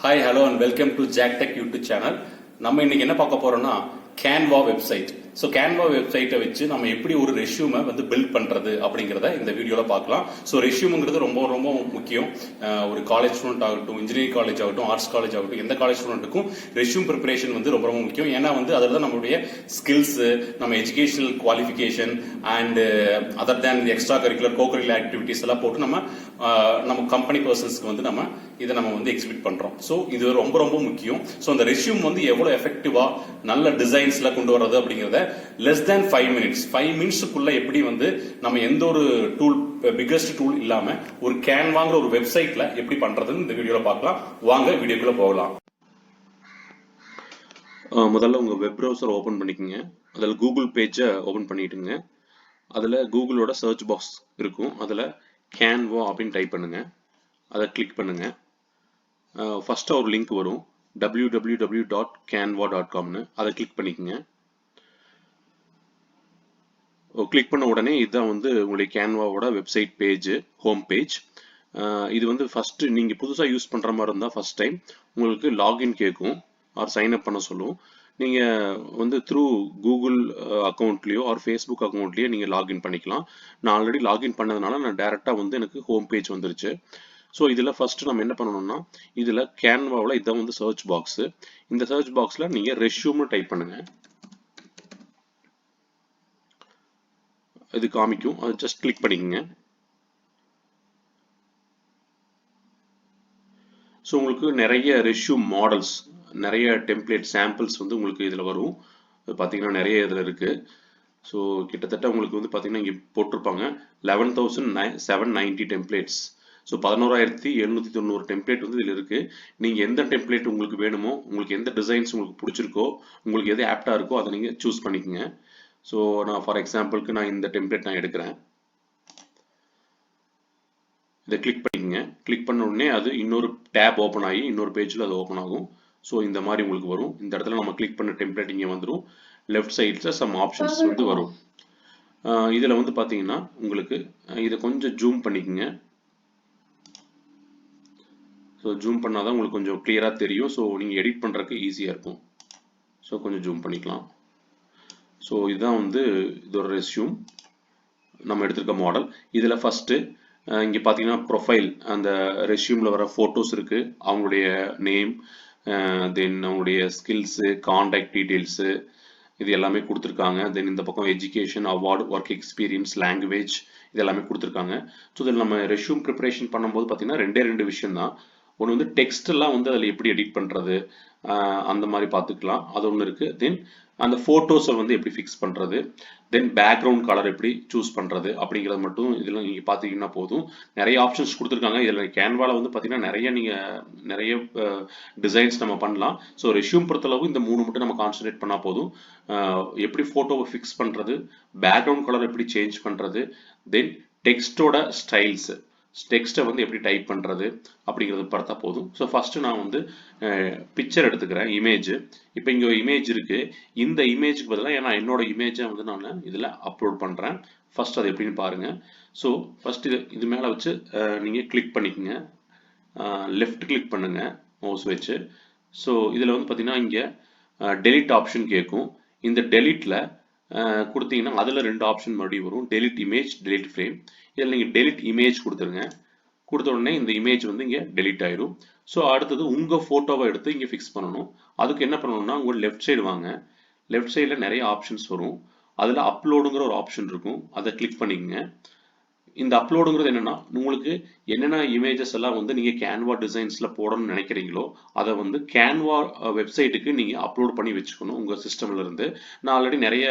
Hi, hello and welcome to Jack Tech YouTube channel. நம்ம இன்னைக்கு என்ன பார்க்க போறோம்னா CANVA வெப்சைட். ஸோ CANVA வெப்சைட்டை வச்சு நம்ம எப்படி ஒரு ரெஷ்யூமை வந்து பில்ட் பண்றது அப்படிங்கிறத இந்த வீடியோல பார்க்கலாம். ஸோ ரெஷ்யூம்ங்கிறது ரொம்ப ரொம்ப முக்கியம். ஒரு காலேஜ் ஸ்டூடெண்ட் ஆகட்டும், இன்ஜினியரிங் காலேஜ் ஆகட்டும், ஆர்ட்ஸ் காலேஜ் ஆகட்டும், எந்த காலேஜ் ஸ்டூடெண்ட்டுக்கும் ரெஷ்யூம் ப்ரிப்பரேஷன் வந்து ரொம்ப ரொம்ப முக்கியம். ஏன்னா வந்து அதில் தான் நம்மளுடைய ஸ்கில்ஸ், நம்ம educational qualification and other than extra curricular co-curricular activities எல்லாம் போட்டு நம்ம கம்பெனி பர்சன்ஸ்க்கு வந்து இதை நம்ம வந்து எக்ஸிபிட் பண்றோம். ஸோ இது ரொம்ப ரொம்ப முக்கியம். ஸோ அந்த ரெஷ்யூம் வந்து எவ்வளவு எஃபெக்டிவா நல்ல டிசைன்ஸ்ல கொண்டு வர்றது அப்படிங்கறத லெஸ் தேன் 5 மினிட்ஸ்க்குள்ள எப்படி வந்து நம்ம எந்த ஒரு டூல், பிகெஸ்ட் டூல் இல்லாம ஒரு கேன்வாங்கிற ஒரு வெப்சைட்ல எப்படி பண்றதுன்னு இந்த வீடியோல பார்க்கலாம். வாங்க வீடியோக்குள்ள போகலாம். முதல்ல உங்க வெப் ப்ரௌசர் ஓபன் பண்ணிக்கோங்க. அதில் கூகுள் பேஜை ஓபன் பண்ணிட்டுங்க. அதுல கூகுளோட சர்ச் பாக்ஸ் இருக்கும். அதுல CANVA அப்படின்னு டைப் பண்ணுங்க. அதை கிளிக் பண்ணுங்க. ஃபர்ஸ்ட் ஒரு லிங்க் வரும், www.canva.comனு. அதை கிளிக் பண்ணிக்கோங்க. கிளிக் பண்ண உடனே இதுதான் வந்து உங்களுடைய கேன்வாவோட வெப்சைட் பேஜ், ஹோம் பேஜ். இது வந்து ஃபர்ஸ்ட் நீங்க புதுசா யூஸ் பண்ற மாதிரி இருந்தா ஃபர்ஸ்ட் டைம் உங்களுக்கு லாகின் கேட்கும், ஆர் சைன் அப் பண்ண சொல்லும். நீங்க வந்து த்ரூ கூகுள் அக்கௌண்ட்லயோ ஆர் ஃபேஸ்புக் அக்கௌண்ட்லயோ நீங்க லாகின் பண்ணிக்கலாம். நான் ஆல்ரெடி லாகின் பண்ணதுனால நான் டைரக்டா வந்து எனக்கு ஹோம் பேஜ் வந்துருச்சு. ஸோ இதில் ஃபர்ஸ்ட் நம்ம என்ன பண்ணணும்னா, இதில் கேன்வாவில் இதான் வந்து சர்ச் பாக்ஸ். இந்த சர்ச் பாக்ஸில் நீங்கள் ரெஷ்யூம்னு டைப் பண்ணுங்க. இது காமிக்கும், அது ஜஸ்ட் கிளிக் பண்ணிக்கோங்க. ஸோ உங்களுக்கு நிறைய ரெஷ்யூம் மாடல்ஸ், நிறைய டெம்ப்ளேட் சாம்பிள்ஸ் வந்து உங்களுக்கு இதில் வரும். பார்த்தீங்கன்னா நிறைய இதில் இருக்கு. ஸோ கிட்டத்தட்ட உங்களுக்கு வந்து பார்த்தீங்கன்னா இங்கே போட்டிருப்பாங்க 11,790 டெம்ப்ளேட்ஸ். ஸோ 11,790 டெம்ப்ளேட் வந்து இதில் இருக்கு. நீங்கள் எந்த டெம்ப்ளேட் உங்களுக்கு வேணுமோ, உங்களுக்கு எந்த டிசைன்ஸ் உங்களுக்கு பிடிச்சிருக்கோ, உங்களுக்கு எது ஆப்டா இருக்கோ அதை நீங்கள் சூஸ் பண்ணிக்கோங்க. ஸோ நான் ஃபார் எக்ஸாம்பிளுக்கு நான் இந்த டெம்ப்ளேட் நான் எடுக்கிறேன். இதை கிளிக் பண்ணிக்கோங்க. கிளிக் பண்ண உடனே அது இன்னொரு டேப் ஓப்பன் ஆகி இன்னொரு பேஜில் அது ஓப்பன் ஆகும். ஸோ இந்த மாதிரி உங்களுக்கு வரும். இந்த இடத்துல நம்ம கிளிக் பண்ண டெம்ப்ளேட் இங்கே வந்துடும். லெஃப்ட் சைட்ஸில் சம் ஆப்ஷன்ஸ் வந்து வரும். இதில் வந்து பார்த்தீங்கன்னா உங்களுக்கு இதை கொஞ்சம் ஜூம் பண்ணிக்கோங்க. ஸோ ஜூம் பண்ணாதான் உங்களுக்கு கொஞ்சம் கிளியராக தெரியும். ஸோ நீங்கள் எடிட் பண்ணுறதுக்கு ஈஸியாக இருக்கும். ஸோ கொஞ்சம் ஜூம் பண்ணிக்கலாம். ஸோ இதுதான் வந்து இதோட ரெஸ்யூம் நம்ம எடுத்திருக்க மாடல். இதில் ஃபஸ்ட்டு இங்கே பார்த்தீங்கன்னா ப்ரொஃபைல், அந்த ரெஸ்யூமில் வர ஃபோட்டோஸ் இருக்குது, அவங்களுடைய நேம், தென் அவங்களுடைய ஸ்கில்ஸு, கான்டாக்ட் டீட்டெயில்ஸு, இது எல்லாமே கொடுத்துருக்காங்க. தென் இந்த பக்கம் education, award, work experience, language, இது எல்லாமே கொடுத்துருக்காங்க. ஸோ இதில் நம்ம ரெஷ்யூம் ப்ரிப்பரேஷன் பண்ணும்போது பார்த்தீங்கன்னா ரெண்டு விஷயம் தான். ஒன்று வந்து டெக்ஸ்ட் எல்லாம் வந்து அதில் எப்படி எடிட் பண்ணுறது, அந்த மாதிரி பார்த்துக்கலாம், அது ஒன்று இருக்குது. தென் அந்த ஃபோட்டோஸை வந்து எப்படி ஃபிக்ஸ் பண்ணுறது, தென் பேக்ரவுண்ட் கலர் எப்படி சூஸ் பண்ணுறது அப்படிங்கிறது மட்டும் இதில் நீங்கள் பார்த்தீங்கன்னா போதும். நிறைய ஆப்ஷன்ஸ் கொடுத்துருக்காங்க. இதில் கேன்வாவில் வந்து பார்த்தீங்கன்னா நிறைய டிசைன்ஸ் நம்ம பண்ணலாம். ஸோ ரெஷ்யூம் பொறுத்தளவு இந்த 3 மட்டும் நம்ம கான்சன்ட்ரேட் பண்ணால் போதும். எப்படி ஃபோட்டோவை ஃபிக்ஸ் பண்ணுறது, பேக்ரவுண்ட் கலர் எப்படி சேஞ்ச் பண்ணுறது, தென் டெக்ஸ்டோட ஸ்டைல்ஸு, டெக்ஸ்ட்டை வந்து எப்படி டைப் பண்ணுறது அப்படிங்கிறது பார்த்தா போதும். ஸோ ஃபஸ்ட்டு நான் வந்து பிக்சர் எடுத்துக்கிறேன், இமேஜ். இப்போ இங்கே ஒரு இமேஜ் இருக்குது. இந்த இமேஜுக்கு பதிலாக ஏன்னா என்னோட இமேஜை வந்து நான் இதில் அப்லோட் பண்ணுறேன். ஃபர்ஸ்ட் அது எப்படின்னு பாருங்கள். ஸோ ஃபஸ்ட் இது மேலே வச்சு நீங்கள் கிளிக் பண்ணிக்கோங்க. லெஃப்ட் கிளிக் பண்ணுங்க மவுஸ் வச்சு. ஸோ இதில் வந்து பார்த்தீங்கன்னா இங்கே டெலிட் ஆப்ஷன் கேட்கும். இந்த டெலிட்டில் கொடுத்தீங்கன்னா அதில் 2 ஆப்ஷன் மறுபடியும் வரும், டெலிட் இமேஜ், டெலிட் ஃப்ரேம். இதில் நீங்கள் டெலிட் இமேஜ் கொடுத்துருங்க. கொடுத்த உடனே இந்த இமேஜ் வந்து இங்கே டெலிட் ஆயிடும். ஸோ அடுத்தது உங்கள் ஃபோட்டோவை எடுத்து இங்கே ஃபிக்ஸ் பண்ணணும். அதுக்கு என்ன பண்ணணும்னா உங்கள் லெஃப்ட் சைடு வாங்க. லெஃப்ட் சைடில் நிறைய ஆப்ஷன்ஸ் வரும். அதில் அப்லோடுங்கிற ஒரு ஆப்ஷன் இருக்கும், அதை கிளிக் பண்ணிக்கங்க. இந்த அப்லோடுங்கிறது என்னன்னா, உங்களுக்கு என்னென்ன இமேஜஸ் எல்லாம் வந்து நீங்க கேன்வா டிசைன்ஸ்ல போடணும்னு நினைக்கிறீங்களோ அதை வந்து கேன்வா வெப்சைட்டுக்கு நீங்க அப்லோட் பண்ணி வச்சுக்கணும் உங்க சிஸ்டம்ல இருந்து. நான் ஆல்ரெடி நிறைய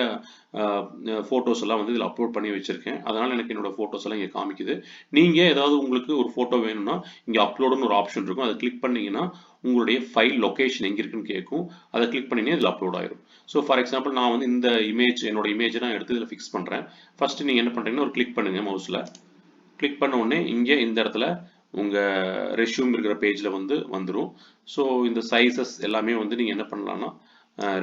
போட்டோஸ் எல்லாம் வந்து இதில் அப்லோட் பண்ணி வச்சிருக்கேன். அதனால எனக்கு என்னோட போட்டோஸ் எல்லாம் இங்கே காமிக்குது. நீங்க ஏதாவது உங்களுக்கு ஒரு போட்டோ வேணும்னா இங்க அப்லோடுன்னு ஒரு ஆப்ஷன் இருக்கும், அதை கிளிக் பண்ணீங்கன்னா உங்களுடைய ஃபைல் லொகேஷன் எங்க இருக்குன்னு கேட்கும். அதை கிளிக் பண்ணீங்கன்னா இதில் அப்லோட் ஆயிரும். ஸோ ஃபார் எக்ஸாம்பிள் நான் வந்து இந்த இமேஜ், என்னோட இமேஜை நான் எடுத்து இதில் ஃபிக்ஸ் பண்றேன். ஃபர்ஸ்ட் நீங்க என்ன பண்றீங்கன்னா ஒரு கிளிக் பண்ணுங்க மவுஸ்ல. கிளிக் பண்ண உடனே இங்கே இந்த இடத்துல உங்க ரெஷ்யூம் இருக்கிற பேஜ்ல வந்து வந்துடும். ஸோ இந்த சைஸஸ் எல்லாமே வந்து நீங்க என்ன பண்ணலாம்னா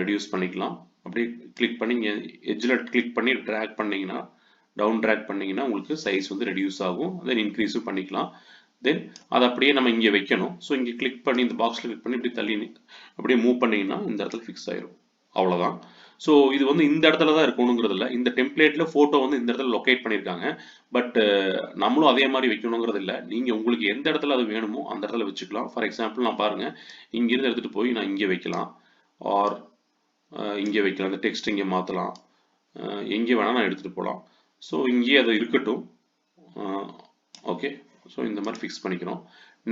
ரெடியூஸ் பண்ணிக்கலாம். அப்படியே கிளிக் பண்ணி இங்கே எட்ஜில் கிளிக் பண்ணி ட்ராக் பண்ணீங்கன்னா, டவுன் ட்ராக் பண்ணீங்கன்னா உங்களுக்கு சைஸ் வந்து ரெடியூஸ் ஆகும். தென் இன்க்ரீஸும் பண்ணிக்கலாம். தென் அதை அப்படியே நம்ம இங்கே வைக்கணும். ஸோ இங்கே கிளிக் பண்ணி இந்த பாக்ஸில் கிளிக் பண்ணி இப்படி தள்ளி அப்படியே மூவ் பண்ணிங்கன்னா இந்த இடத்துல ஃபிக்ஸ் ஆயிரும். அவ்வளோதான். ஸோ இது வந்து இந்த இடத்துல தான் இருக்கணுங்கிறது இல்லை. இந்த டெம்ப்ளேட்டில் ஃபோட்டோ வந்து இந்த இடத்துல லொக்கேட் பண்ணியிருக்காங்க. பட் நம்மளும் அதே மாதிரி வைக்கணுங்கிறது இல்லை. நீங்கள் உங்களுக்கு எந்த இடத்துல அது வேணுமோ அந்த இடத்துல வச்சுக்கலாம். ஃபார் எக்ஸாம்பிள் நான் பாருங்கள், இங்கேருந்து எடுத்துகிட்டு போய் நான் இங்கே வைக்கலாம், ஆர் இங்கே வைக்கலாம். இந்த டெக்ஸ்ட் இங்கே மாற்றலாம், எங்கே வேணால் நான் எடுத்துகிட்டு போகலாம். ஸோ இங்கேயே அது இருக்கட்டும். ஓகே, ஸோ இந்த மாதிரி ஃபிக்ஸ் பண்ணிக்கிறோம்.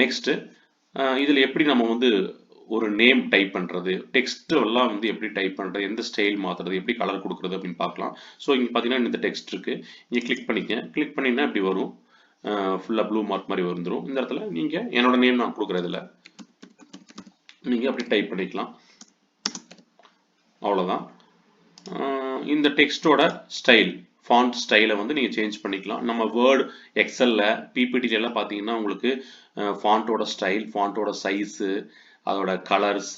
நெக்ஸ்ட்டு இதில் எப்படி நம்ம வந்து ஒரு நேம் டைப் பண்ணுறது, டெக்ஸ்ட் எல்லாம் வந்து எப்படி டைப் பண்ணுறது, எந்த ஸ்டைல் மாற்றுறது, எப்படி கலர் கொடுக்குறது அப்படின்னு பார்க்கலாம். ஸோ இங்கே பார்த்தீங்கன்னா இந்த டெக்ஸ்ட் இருக்குது, இங்கே கிளிக் பண்ணிக்கங்க. கிளிக் பண்ணிங்கன்னா இப்படி வரும், ஃபுல்லாக ப்ளூ மார்க் மாதிரி வந்துடும். இந்த இடத்துல நீங்கள் என்னோட நேம் நான் கொடுக்குறதில்ல, நீங்கள் அப்படி டைப் பண்ணிக்கலாம். அவ்வளோதான். இந்த டெக்ஸ்டோட ஸ்டைல், ஃபாண்ட் ஸ்டைலை வந்து நீங்கள் சேஞ்ச் பண்ணிக்கலாம். நம்ம வேர்டு, எக்ஸலில், பிபிடிலாம் பார்த்தீங்கன்னா உங்களுக்கு ஃபாண்ட்டோட ஸ்டைல், ஃபாண்ட்டோட சைஸு, அதோட கலர்ஸ்,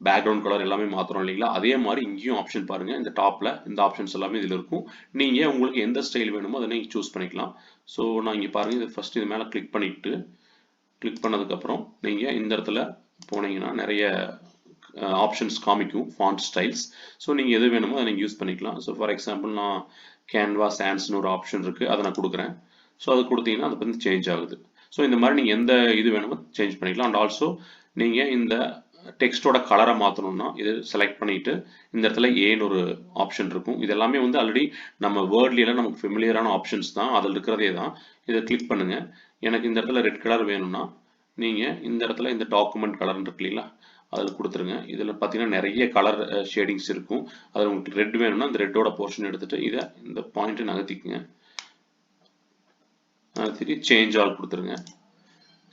பேக்ரவுண்ட் கலர் எல்லாமே மாற்றுறோம் இல்லைங்களா? அதே மாதிரி இங்கேயும் ஆப்ஷன் பாருங்கள், இந்த டாப்பில் இந்த ஆப்ஷன்ஸ் எல்லாமே இதில் இருக்கும். நீங்கள் உங்களுக்கு எந்த ஸ்டைல் வேணுமோ அதை நீங்கள் சூஸ் பண்ணிக்கலாம். ஸோ நான் இங்கே பாருங்கள், இது ஃபஸ்ட்டு இது மேலே கிளிக் பண்ணிவிட்டு, கிளிக் பண்ணதுக்கப்புறம் நீங்கள் இந்த இடத்துல போனீங்கன்னா நிறைய ஆப்ஷன்ஸ் காமிக்கும், ஃபாண்ட் ஸ்டைல்ஸ். ஸோ நீங்கள் எது வேணுமோ அதை நீங்கள் யூஸ் பண்ணிக்கலாம். ஸோ ஃபார் எக்ஸாம்பிள் நான் கேன்வா சான்ஸ்னு ஒரு ஆப்ஷன் இருக்குது, அதை நான் கொடுக்குறேன். ஸோ அது கொடுத்தீங்கன்னா அது வந்து சேஞ்ச் ஆகுது. ஸோ இந்த மாதிரி நீங்கள் எந்த இது வேணுமோ சேஞ்ச் பண்ணிக்கலாம். அண்ட் ஆல்சோ நீங்கள் இந்த டெக்ஸ்டோட கலரை மாற்றணும்னா இது செலக்ட் பண்ணிவிட்டு இந்த இடத்துல ஏன்னு ஒரு ஆப்ஷன் இருக்கும். இது எல்லாமே வந்து ஆல்ரெடி நம்ம வேர்ட்லாம் நமக்கு ஃபெமிலியரான ஆப்ஷன்ஸ் தான், அதில் இருக்கிறதே தான். இதை கிளிக் பண்ணுங்கள். எனக்கு இந்த இடத்துல ரெட் கலர் வேணும்னா நீங்கள் இந்த இடத்துல இந்த டாக்குமெண்ட் கலர் இருக்கு இல்லைங்களா, அதில் கொடுத்துருங்க. இதில் பார்த்தீங்கன்னா நிறைய கலர் ஷேடிங்ஸ் இருக்கும். அதில் உங்களுக்கு ரெட் வேணும்னா இந்த ரெட்டோட போர்ஷன் எடுத்துகிட்டு இதை இந்த பாயிண்ட்டை நகர்த்திக்குங்க, நகர்த்திட்டு சேஞ்ச் ஆல் கொடுத்துருங்க.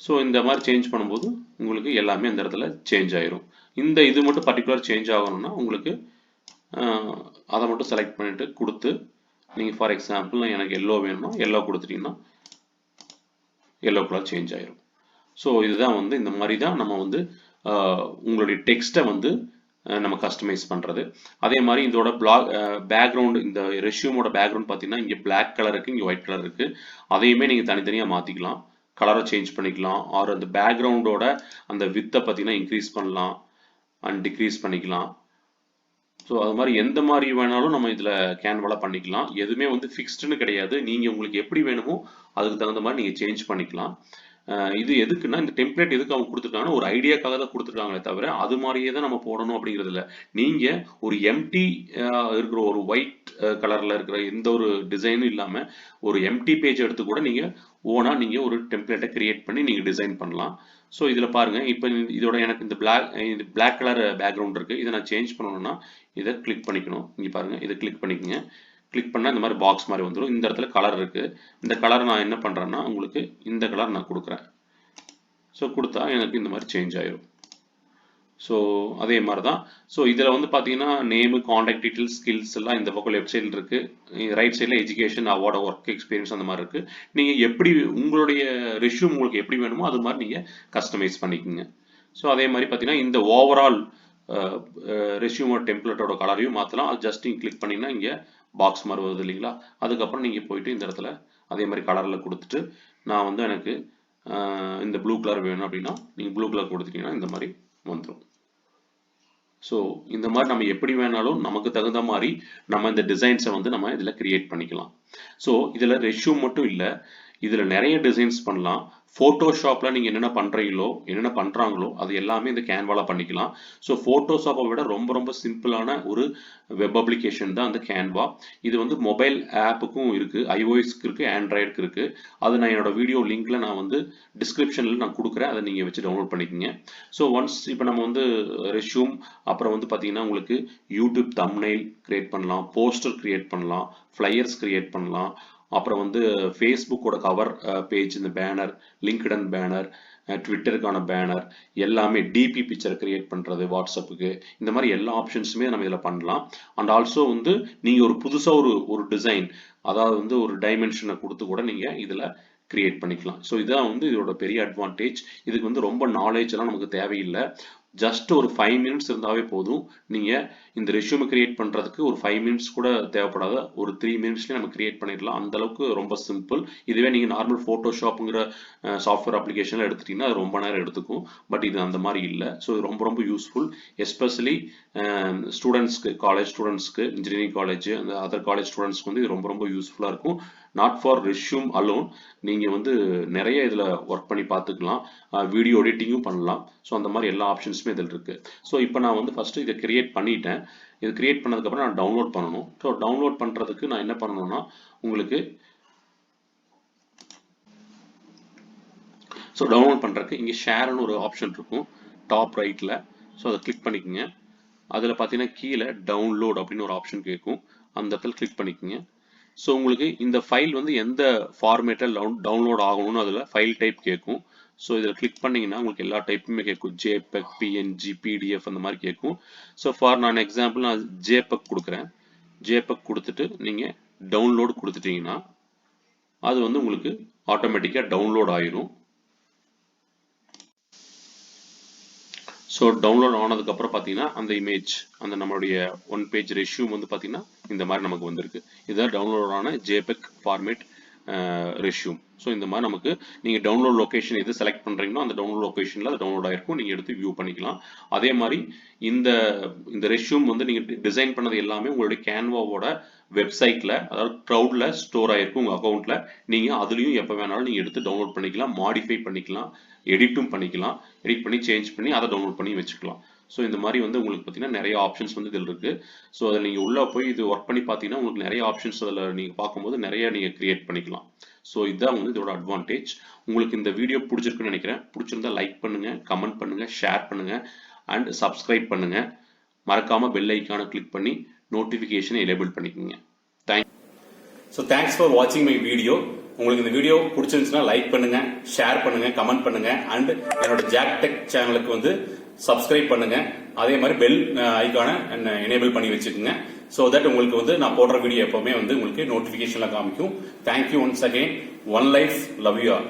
ஸோ இந்த மாதிரி சேஞ்ச் பண்ணும்போது உங்களுக்கு எல்லாமே இந்த இடத்துல சேஞ்ச் ஆயிரும். இந்த இது மட்டும் பர்டிகுலர் சேஞ்ச் ஆகணும்னா உங்களுக்கு அதை மட்டும் செலக்ட் பண்ணிவிட்டு கொடுத்து நீங்கள் ஃபார் எக்ஸாம்பிள் எனக்கு எல்லோ வேணும்னா எல்லோ கொடுத்துட்டிங்கன்னா எல்லோ கலர் சேஞ்ச் ஆயிரும். ஸோ இதுதான் வந்து இந்த மாதிரி தான் நம்ம வந்து உங்களுடைய டெக்ஸ்ட்டை வந்து நம்ம கஸ்டமைஸ் பண்ணுறது. அதே மாதிரி இதோட பேக்ரவுண்ட், இந்த ரெஷ்யூமோட பேக்ரவுண்ட் பார்த்தீங்கன்னா இங்கே பிளாக் கலர் இருக்குது, இங்கே ஒயிட் கலர் இருக்குது. அதையுமே நீங்கள் தனித்தனியாக மாற்றிக்கலாம், கலரை சேஞ்ச் பண்ணிக்கலாம். ஆர் அந்த பேக்ரவுண்டோட அந்த வித்தை பார்த்தீங்கன்னா இன்க்ரீஸ் பண்ணலாம் அண்ட் டிக்ரீஸ் பண்ணிக்கலாம். ஸோ அது மாதிரி எந்த மாதிரி வேணாலும் நம்ம இதில் கேன்வாவில் பண்ணிக்கலாம். எதுவுமே வந்து ஃபிக்ஸ்டுன்னு கிடையாது. நீங்கள் உங்களுக்கு எப்படி வேணுமோ அதுக்கு தகுந்த மாதிரி நீங்கள் சேஞ்ச் பண்ணிக்கலாம். இது எதுக்குன்னா, இந்த டெம்ப்ளேட் எதுக்கு அவங்க கொடுத்துருக்காங்கன்னா ஒரு ஐடியாக்காக தான் கொடுத்துருக்காங்களே தவிர அது மாதிரியே தான் நம்ம போடணும் அப்படிங்கிறது இல்லை. நீங்கள் ஒரு எம்டி இருக்கிற ஒரு ஒயிட் கலரில் இருக்கிற எந்த ஒரு டிசைனும் இல்லாமல் ஒரு எம்டி பேஜ் எடுத்து கூட நீங்கள் ஓனாக நீங்கள் ஒரு டெம்ப்ளேட்டை கிரியேட் பண்ணி நீங்கள் டிசைன் பண்ணலாம். ஸோ இதில் பாருங்கள், இப்போ இதோட எனக்கு இந்த பிளாக் கலர் பேக்ரவுண்ட் இருக்குது. இதை நான் சேஞ்ச் பண்ணணும்னா இதை கிளிக் பண்ணிக்கணும். இங்கே பாருங்கள், இதை கிளிக் பண்ணிக்கோங்க. கிளிக் பண்ணால் இந்த மாதிரி பாக்ஸ் மாதிரி வந்துடும். இந்த இடத்துல கலர் இருக்குது. இந்த கலர் நான் என்ன பண்ணுறேன்னா உங்களுக்கு இந்த கலர் நான் கொடுக்குறேன். ஸோ கொடுத்தா எனக்கு இந்த மாதிரி சேஞ்ச் ஆயிரும். ஸோ அதே மாதிரி தான். ஸோ இதில் வந்து பார்த்தீங்கன்னா நேமு, காண்டாக்ட் டீட்டெயில்ஸ், ஸ்கில்ஸ் எல்லாம் இந்த பக்கம் லெஃப்ட் சைடில் இருக்குது. ரைட் சைடில் எஜுகேஷன், அவார்டு, ஒர்க் எக்ஸ்பீரியன்ஸ் அந்த மாதிரி இருக்குது. நீங்கள் எப்படி உங்களுடைய ரெஷ்யூம் உங்களுக்கு எப்படி வேணுமோ அது மாதிரி நீங்கள் கஸ்டமைஸ் பண்ணிக்கோங்க. ஸோ அதே மாதிரி பார்த்தீங்கன்னா இந்த ஓவரால் ரெஷ்யூமோட டெம்ப்ளேட்டோட கலரையும் மாற்றலாம். அது ஜஸ்ட் நீங்கள் கிளிக் பண்ணிங்கன்னா இங்கே பாக்ஸ் மாதிரி வருது இல்லைங்களா, அதுக்கப்புறம் நீங்கள் போயிட்டு இந்த இடத்துல அதே மாதிரி கலரில் கொடுத்துட்டு நான் வந்து எனக்கு இந்த ப்ளூ கலர் வேணும் அப்படின்னா நீங்கள் ப்ளூ கலர் கொடுத்துட்டீங்கன்னா இந்த மாதிரி வந்துடும். ஸோ இந்த மாதிரி நம்ம எப்படி வேணாலும் நமக்கு தகுந்த மாதிரி நம்ம இந்த டிசைன்ஸை வந்து நம்ம இதில் கிரியேட் பண்ணிக்கலாம். ஸோ இதில் ரெஷ்யூம் மட்டும் இல்லை, இதில் நிறைய டிசைன்ஸ் பண்ணலாம். ஃபோட்டோஷாப்பில் நீங்கள் என்னென்ன பண்ணுறீங்களோ, என்னென்ன பண்ணுறாங்களோ அது எல்லாமே இந்த கேன்வாவில் பண்ணிக்கலாம். ஸோ ஃபோட்டோஷாப்பை விட ரொம்ப ரொம்ப சிம்பிளான ஒரு வெப் அப்ளிகேஷன் தான் அந்த கேன்வா. இது வந்து மொபைல் ஆப்புக்கும் இருக்குது, ஐஓஎஸ்க்கு இருக்குது, ஆண்ட்ராய்டுக்கு இருக்குது. அது நான் என்னோட வீடியோ லிங்க்கில் நான் வந்து டிஸ்கிரிப்ஷனில் நான் கொடுக்குறேன், அதை நீங்கள் வச்சு டவுன்லோட் பண்ணிக்கோங்க. ஸோ ஒன்ஸ் இப்போ நம்ம வந்து ரெஷ்யூம், அப்புறம் வந்து பார்த்தீங்கன்னா உங்களுக்கு யூடியூப் தம்ப்நெயில் கிரியேட் பண்ணலாம், போஸ்டர் கிரியேட் பண்ணலாம், ஃப்ளையர்ஸ் கிரியேட் பண்ணலாம், அப்புறம் வந்து ஃபேஸ்புக்கோட கவர் பேஜ், இந்த பேனர், லிங்க்டன் பேனர், ட்விட்டருக்கான பேனர் எல்லாமே, டிபி பிக்சர் கிரியேட் பண்ணுறது வாட்ஸ்அப்புக்கு, இந்த மாதிரி எல்லா ஆப்ஷன்ஸுமே நம்ம இதில் பண்ணலாம். அண்ட் ஆல்சோ வந்து நீங்கள் ஒரு புதுசாக ஒரு டிசைன், அதாவது வந்து ஒரு டைமென்ஷனை கொடுத்து கூட நீங்கள் இதில் கிரியேட் பண்ணிக்கலாம். ஸோ இதான் வந்து இதோட பெரிய அட்வான்டேஜ். இதுக்கு வந்து ரொம்ப நாலேஜ் எல்லாம் நமக்கு தேவையில்லை. ஜஸ்ட் ஒரு 5 மினிட்ஸ் இருந்தாவே போதும். நீங்கள் இந்த ரெஷ்யூமை கிரியேட் பண்ணுறதுக்கு ஒரு 5 மினிட்ஸ் கூட தேவைப்படாத, ஒரு 3 மினிட்ஸ்லேயே நம்ம கிரியேட் பண்ணிடலாம். அந்தளவுக்கு ரொம்ப சிம்பிள். இதுவே நீங்கள் நார்மல் ஃபோட்டோஷாப்புங்கிற சாஃப்ட்வேர் அப்ளிகேஷனில் எடுத்துட்டிங்கன்னா அது ரொம்ப நேரம் எடுத்துக்கும். பட் இது அந்த மாதிரி இல்லை. ஸோ இது ரொம்ப ரொம்ப யூஸ்ஃபுல், எஸ்பெஷலி ஸ்டூடெண்ட்ஸ்க்கு, காலேஜ் ஸ்டூடெண்ட்ஸ்க்கு, இன்ஜினியரிங் காலேஜ், அந்த அதர் காலேஜ் ஸ்டூடெண்ட்ஸ்க்கு வந்து இது ரொம்ப ரொம்ப யூஸ்ஃபுல்லாக இருக்கும். நாட் ஃபார் ரெஷ்யூம் அலோன், நீங்கள் வந்து நிறைய இதில் ஒர்க் பண்ணி பார்த்துக்கலாம். வீடியோ எடிட்டிங்கும் பண்ணலாம். ஸோ அந்த மாதிரி எல்லா ஆப்ஷன்ஸுமே இதில் இருக்குது. ஸோ இப்போ நான் வந்து ஃபஸ்ட்டு இதை கிரியேட் பண்ணிட்டேன். இது கிரியேட் பண்ணதுக்கப்புறம் நான் டவுன்லோட் பண்ணணும். ஸோ டவுன்லோட் பண்ணுறதுக்கு நான் என்ன பண்ணணும்னா, உங்களுக்கு டவுன்லோட் பண்ணுறதுக்கு இங்கே ஷேர்னு ஒரு ஆப்ஷன் இருக்கும் டாப் ரைட்டில். ஸோ அதை கிளிக் பண்ணிக்கோங்க. அதில் பார்த்தீங்கன்னா கீழே டவுன்லோட் அப்படின்னு ஒரு ஆப்ஷன் கேட்கும். அந்த இடத்துல கிளிக் பண்ணிக்கோங்க. ஸோ உங்களுக்கு இந்த ஃபைல் வந்து எந்த ஃபார்மேட்டில் டவுன்லோட் ஆகணும்னு அதில் ஃபைல் டைப் கேட்கும். ஸோ இதில் கிளிக் பண்ணிங்கன்னா உங்களுக்கு எல்லா டைப்புமே கேட்கும். ஜேபெக், பிஎன்ஜி, பிடிஎஃப் அந்த மாதிரி கேட்கும். ஸோ நான் எக்ஸாம்பிள் நான் ஜேபெக் கொடுக்குறேன். ஜேபெக் கொடுத்துட்டு நீங்கள் டவுன்லோட் கொடுத்துட்டீங்கன்னா அது வந்து உங்களுக்கு ஆட்டோமேட்டிக்காக டவுன்லோட் ஆயிரும். ஸோ டவுன்லோட் ஆனதுக்கப்புறம் பார்த்தீங்கன்னா அந்த இமேஜ், அந்த நம்மளுடைய 1 பேஜ் ரெஷ்யூம் வந்து பார்த்தீங்கன்னா இந்த மாதிரி நமக்கு வந்திருக்கு. இதுதான் டவுன்லோட் ஆன ஜேபெக் ஃபார்மேட் ரெஷ்யூம். ஸோ இந்த மாதிரி நமக்கு நீங்கள் டவுன்லோட் லொக்கேஷன் எது செலக்ட் பண்ணுறீங்களோ அந்த டவுன்லோட் லொக்கேஷனில் அது டவுன்லோட் ஆகிருக்கும். நீங்கள் எடுத்து வியூ பண்ணிக்கலாம். அதே மாதிரி இந்த ரெஷ்யூம் வந்து நீங்கள் டிசைன் பண்ணது எல்லாமே உங்களுடைய கேன்வாவோட வெப்சைட்டில், அதாவது க்ளவுடில் ஸ்டோர் ஆகிருக்கும் உங்கள் அக்கௌண்ட்டில். நீங்கள் அதுலேயும் எப்போ வேணாலும் நீங்கள் எடுத்து டவுன்லோட் பண்ணிக்கலாம், மாடிஃபை பண்ணிக்கலாம், எடிட்டும் பண்ணிக்கலாம். எடிட் பண்ணி சேஞ்ச் பண்ணி அதை டவுன்லோட் பண்ணி வச்சுக்கலாம். ஸோ இந்த மாதிரி வந்து உங்களுக்கு பார்த்தீங்கன்னா நிறைய ஆப்ஷன்ஸ் வந்து இதில் இருக்குது. ஸோ அதில் நீங்கள் உள்ளே போய் இது ஒர்க் பண்ணி பார்த்தீங்கன்னா உங்களுக்கு நிறைய ஆப்ஷன்ஸ் அதில் நீங்கள் பார்க்கும்போது நிறைய நீங்கள் கிரியேட் பண்ணிக்கலாம். ஸோ இதுதான் வந்து இதோட அட்வான்டேஜ். உங்களுக்கு இந்த வீடியோ பிடிச்சிருக்குன்னு நினைக்கிறேன். பிடிச்சிருந்தா லைக் பண்ணுங்கள், கமெண்ட் பண்ணுங்கள், ஷேர் பண்ணுங்கள் அண்ட் சப்ஸ்கிரைப் பண்ணுங்கள். மறக்காமல் பெல் ஐக்கானை கிளிக் பண்ணி நோட்டிஃபிகேஷனை எனேபிள் பண்ணிக்கோங்க. தேங்க்ஸ் ஃபார் வாட்சிங் மை வீடியோ. உங்களுக்கு இந்த வீடியோ பிடிச்சிருந்துச்சுன்னா லைக் பண்ணுங்க, ஷேர் பண்ணுங்க, கமெண்ட் பண்ணுங்க அண்ட் என்னோட ஜாக் டெக் சேனலுக்கு வந்து சப்ஸ்கிரைப் பண்ணுங்க. அதே மாதிரி பெல் ஐக்கானை எனேபிள் பண்ணி வச்சுக்கோங்க. ஸோ தட் உங்களுக்கு வந்து நான் போடுற வீடியோ எப்பவுமே வந்து உங்களுக்கு நோட்டிஃபிகேஷன்ல காமிக்கும். Thank you once again. One life, love you all.